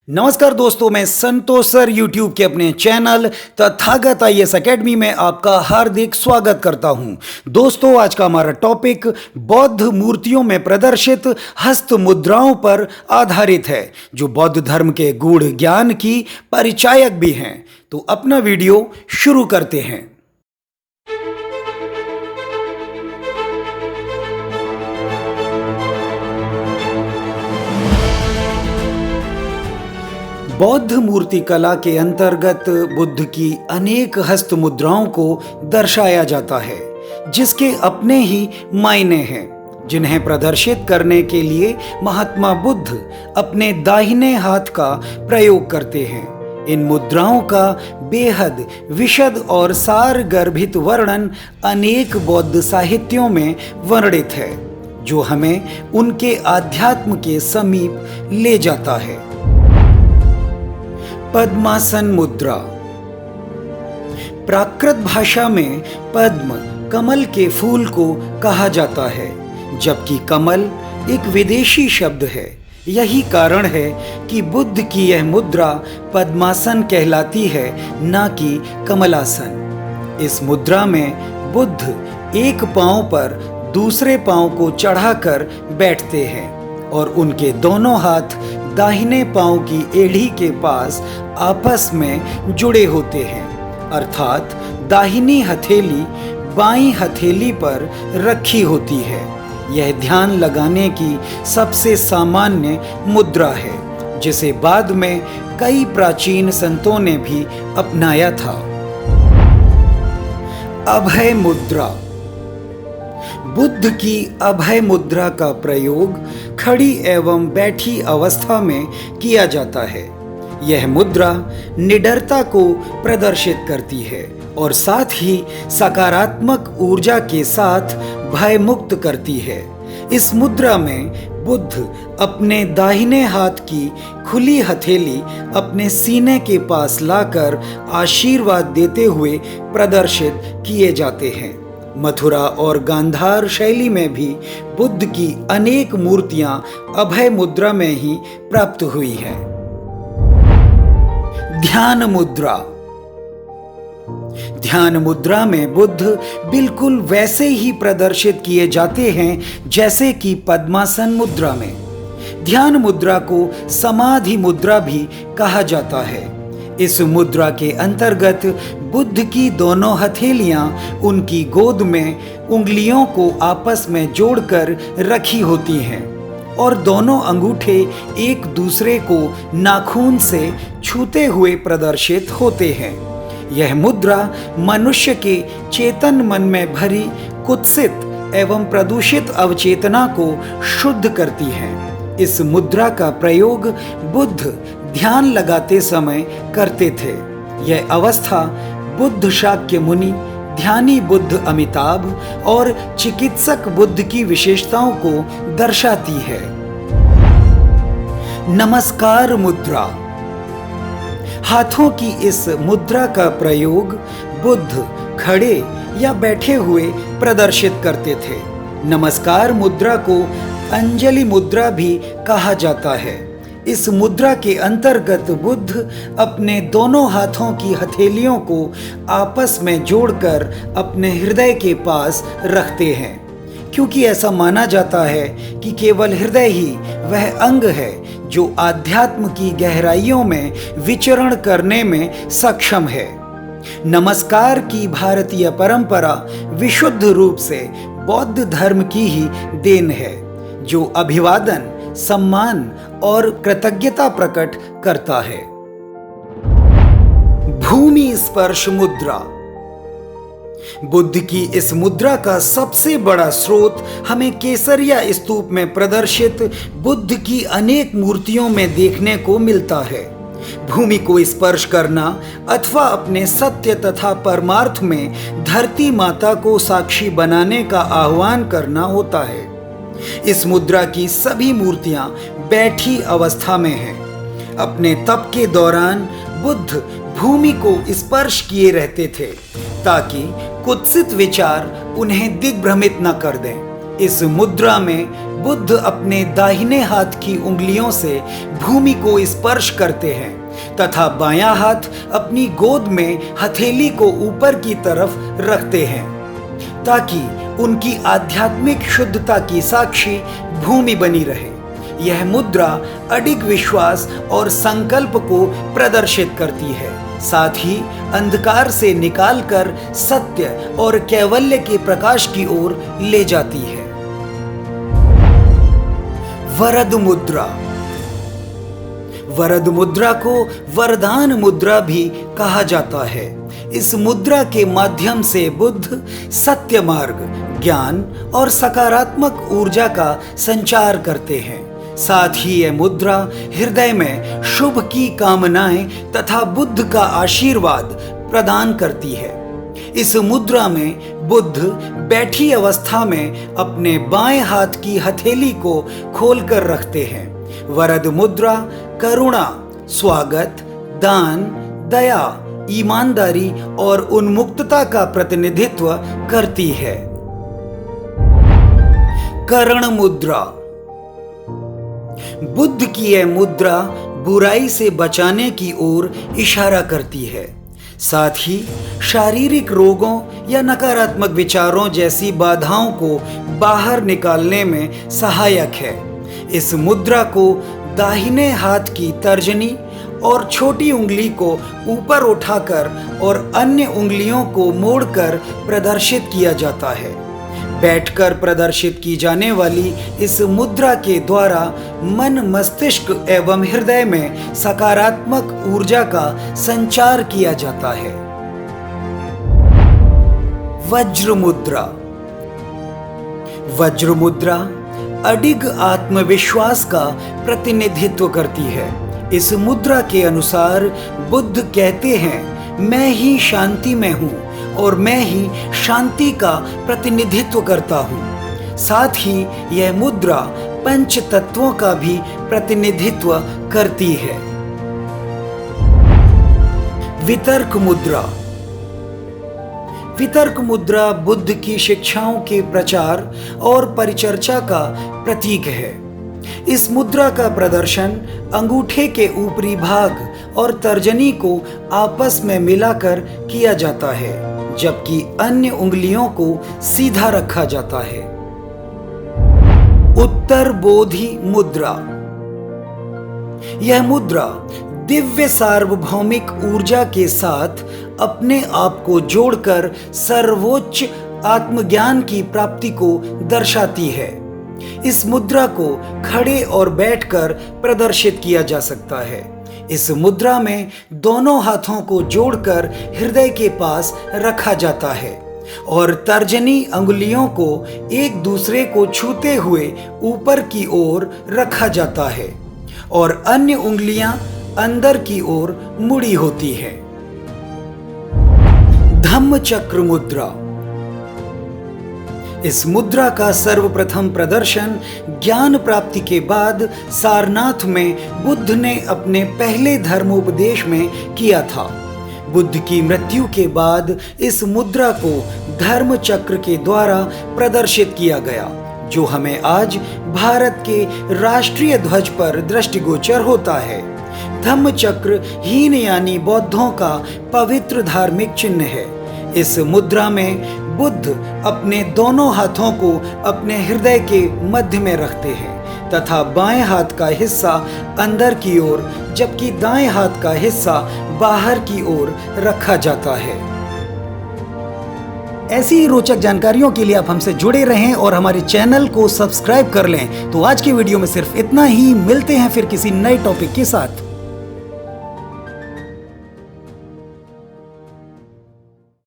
नमस्कार दोस्तों, मैं संतोष सर यूट्यूब के अपने चैनल तथागत IAS एकेडमी में आपका हार्दिक स्वागत करता हूं। दोस्तों, आज का हमारा टॉपिक बौद्ध मूर्तियों में प्रदर्शित हस्त मुद्राओं पर आधारित है, जो बौद्ध धर्म के गूढ़ ज्ञान की परिचायक भी हैं। तो अपना वीडियो शुरू करते हैं। बौद्ध मूर्ति कला के अंतर्गत बुद्ध की अनेक हस्त मुद्राओं को दर्शाया जाता है, जिसके अपने ही मायने हैं, जिन्हें प्रदर्शित करने के लिए महात्मा बुद्ध अपने दाहिने हाथ का प्रयोग करते हैं। इन मुद्राओं का बेहद विशद और सार गर्भित वर्णन अनेक बौद्ध साहित्यों में वर्णित है, जो हमें उनके आध्यात्म के समीप ले जाता है। पद्मासन मुद्रा। प्राकृत भाषा में पद्म कमल के फूल को कहा जाता है, जबकि कमल एक विदेशी शब्द है। यही कारण है कि बुद्ध की यह मुद्रा पद्मासन कहलाती है, न कि कमलासन। इस मुद्रा में बुद्ध एक पांव पर दूसरे पांव को चढ़ाकर बैठते हैं और उनके दोनों हाथ दाहिने पांव की एड़ी के पास आपस में जुड़े होते हैं, अर्थात दाहिनी हथेली बाईं हथेली पर रखी होती है। यह ध्यान लगाने की सबसे सामान्य मुद्रा है, जिसे बाद में कई प्राचीन संतों ने भी अपनाया था। अभय मुद्रा। बुद्ध की अभय मुद्रा का प्रयोग खड़ी एवं बैठी अवस्था में किया जाता है। यह मुद्रा निडरता को प्रदर्शित करती है और साथ ही सकारात्मक ऊर्जा के साथ भय मुक्त करती है। इस मुद्रा में बुद्ध अपने दाहिने हाथ की खुली हथेली अपने सीने के पास लाकर आशीर्वाद देते हुए प्रदर्शित किए जाते हैं। मथुरा और गांधार शैली में भी बुद्ध की अनेक मूर्तियां अभय मुद्रा में ही प्राप्त हुई हैं। ध्यान मुद्रा। ध्यान मुद्रा में बुद्ध बिल्कुल वैसे ही प्रदर्शित किए जाते हैं जैसे कि पद्मासन मुद्रा में। ध्यान मुद्रा को समाधि मुद्रा भी कहा जाता है। इस मुद्रा के अंतर्गत बुद्ध की दोनों हथेलियां उनकी गोद में उंगलियों को आपस में जोड़कर रखी होती हैं और दोनों अंगूठे एक दूसरे को नाखून से छूते हुए प्रदर्शित होते हैं। यह मुद्रा मनुष्य के चेतन मन में भरी कुत्सित एवं प्रदूषित अवचेतना को शुद्ध करती है। इस मुद्रा का प्रयोग बुद्ध ध्यान लगाते समय करते थे। यह अवस्था बुद्ध शाक्य मुनि, ध्यानी बुद्ध अमिताभ और चिकित्सक बुद्ध की विशेषताओं को दर्शाती है। नमस्कार मुद्रा। हाथों की इस मुद्रा का प्रयोग बुद्ध खड़े या बैठे हुए प्रदर्शित करते थे। नमस्कार मुद्रा को अंजलि मुद्रा भी कहा जाता है। इस मुद्रा के अंतर्गत बुद्ध अपने दोनों हाथों की हथेलियों को आपस में जोड़कर अपने हृदय के पास रखते हैं, क्योंकि ऐसा माना जाता है कि केवल हृदय ही वह अंग है जो आध्यात्म की गहराइयों में विचरण करने में सक्षम है। नमस्कार की भारतीय परंपरा विशुद्ध रूप से बौद्ध धर्म की ही देन है, जो अभिवादन, सम्मान और कृतज्ञता प्रकट करता है। भूमि स्पर्श मुद्रा। बुद्ध की इस मुद्रा का सबसे बड़ा स्रोत हमें केसरिया स्तूप में प्रदर्शित बुद्ध की अनेक मूर्तियों में देखने को मिलता है। भूमि को स्पर्श करना अथवा अपने सत्य तथा परमार्थ में धरती माता को साक्षी बनाने का आह्वान करना होता है। इस मुद्रा की सभी मूर्तियां बैठी अवस्था में हैं। अपने तप के दौरान बुद्ध भूमि को स्पर्श किए रहते थे, ताकि कुत्सित विचार उन्हें दिग्भ्रमित न कर दें। इस मुद्रा में बुद्ध अपने दाहिने हाथ की उंगलियों से भूमि को स्पर्श करते हैं तथा बायां हाथ अपनी गोद में हथेली को ऊपर की तरफ रखते हैं ताकि उनकी आध्यात्मिक शुद्धता की साक्षी भूमि बनी रहे। यह मुद्रा अडिग विश्वास और संकल्प को प्रदर्शित करती है, साथ ही अंधकार से निकालकर सत्य और कैवल्य के प्रकाश की ओर ले जाती है। वरद मुद्रा। वरद मुद्रा को वरदान मुद्रा भी कहा जाता है। इस मुद्रा के माध्यम से बुद्ध सत्य मार्ग, ज्ञान और सकारात्मक ऊर्जा का संचार करते हैं। साथ ही यह मुद्रा हृदय में शुभ की कामनाएं तथा बुद्ध का आशीर्वाद प्रदान करती है। इस मुद्रा में बुद्ध बैठी अवस्था में अपने बाएं हाथ की हथेली को खोलकर रखते हैं। वरद मुद्रा करुणा, स्वागत, दान, दया, ईमानदारी और उन्मुक्तता का प्रतिनिधित्व करती है। कर्ण मुद्रा। बुद्ध की यह मुद्रा बुराई से बचाने की ओर इशारा करती है, साथ ही शारीरिक रोगों या नकारात्मक विचारों जैसी बाधाओं को बाहर निकालने में सहायक है। इस मुद्रा को दाहिने हाथ की तर्जनी और छोटी उंगली को ऊपर उठाकर और अन्य उंगलियों को मोड़कर प्रदर्शित किया जाता है। बैठकर प्रदर्शित की जाने वाली इस मुद्रा के द्वारा मन, मस्तिष्क एवं हृदय में सकारात्मक ऊर्जा का संचार किया जाता है। वज्र मुद्रा। वज्र मुद्रा अडिग आत्मविश्वास का प्रतिनिधित्व करती है। इस मुद्रा के अनुसार बुद्ध कहते हैं, मैं ही शांति में हूँ और मैं ही शांति का प्रतिनिधित्व करता हूँ। साथ ही यह मुद्रा पंच तत्वों का भी प्रतिनिधित्व करती है। वितर्क मुद्रा। वितर्क मुद्रा बुद्ध की शिक्षाओं के प्रचार और परिचर्चा का प्रतीक है। इस मुद्रा का प्रदर्शन अंगूठे के ऊपरी भाग और तर्जनी को आपस में मिलाकर किया जाता है, जबकि अन्य उंगलियों को सीधा रखा जाता है। उत्तर बोधि मुद्रा। यह मुद्रा दिव्य सार्वभौमिक ऊर्जा के साथ अपने आप को जोड़कर सर्वोच्च आत्मज्ञान की प्राप्ति को दर्शाती है। इस मुद्रा को खड़े और बैठकर प्रदर्शित किया जा सकता है। इस मुद्रा में दोनों हाथों को जोड़कर हृदय के पास रखा जाता है और तर्जनी अंगुलियों को एक दूसरे को छूते हुए ऊपर की ओर रखा जाता है और अन्य उंगलियां अंदर की ओर मुड़ी होती है। धम्म चक्र मुद्रा। इस मुद्रा का सर्वप्रथम प्रदर्शन ज्ञान प्राप्ति के बाद सारनाथ में बुद्ध ने अपने पहले धर्मोपदेश में किया था। बुद्ध की मृत्यु के बाद इस मुद्रा को धर्म चक्र के द्वारा प्रदर्शित किया गया, जो हमें आज भारत के राष्ट्रीय ध्वज पर दृष्टिगोचर होता है। धम्म चक्र हीन यानी बौद्धों का पवित्र धार्मिक चिन्ह है। इस मुद्रा में बुद्ध अपने दोनों हाथों को अपने हृदय के मध्य में रखते हैं तथा बाएं हाथ का हिस्सा अंदर की ओर जबकि दाएं हाथ का हिस्सा बाहर की ओर रखा जाता है। ऐसी ही रोचक जानकारियों के लिए आप हमसे जुड़े रहें और हमारे चैनल को सब्सक्राइब कर लें। तो आज की वीडियो में सिर्फ इतना ही। मिलते हैं फिर किसी नए टॉपिक के साथ।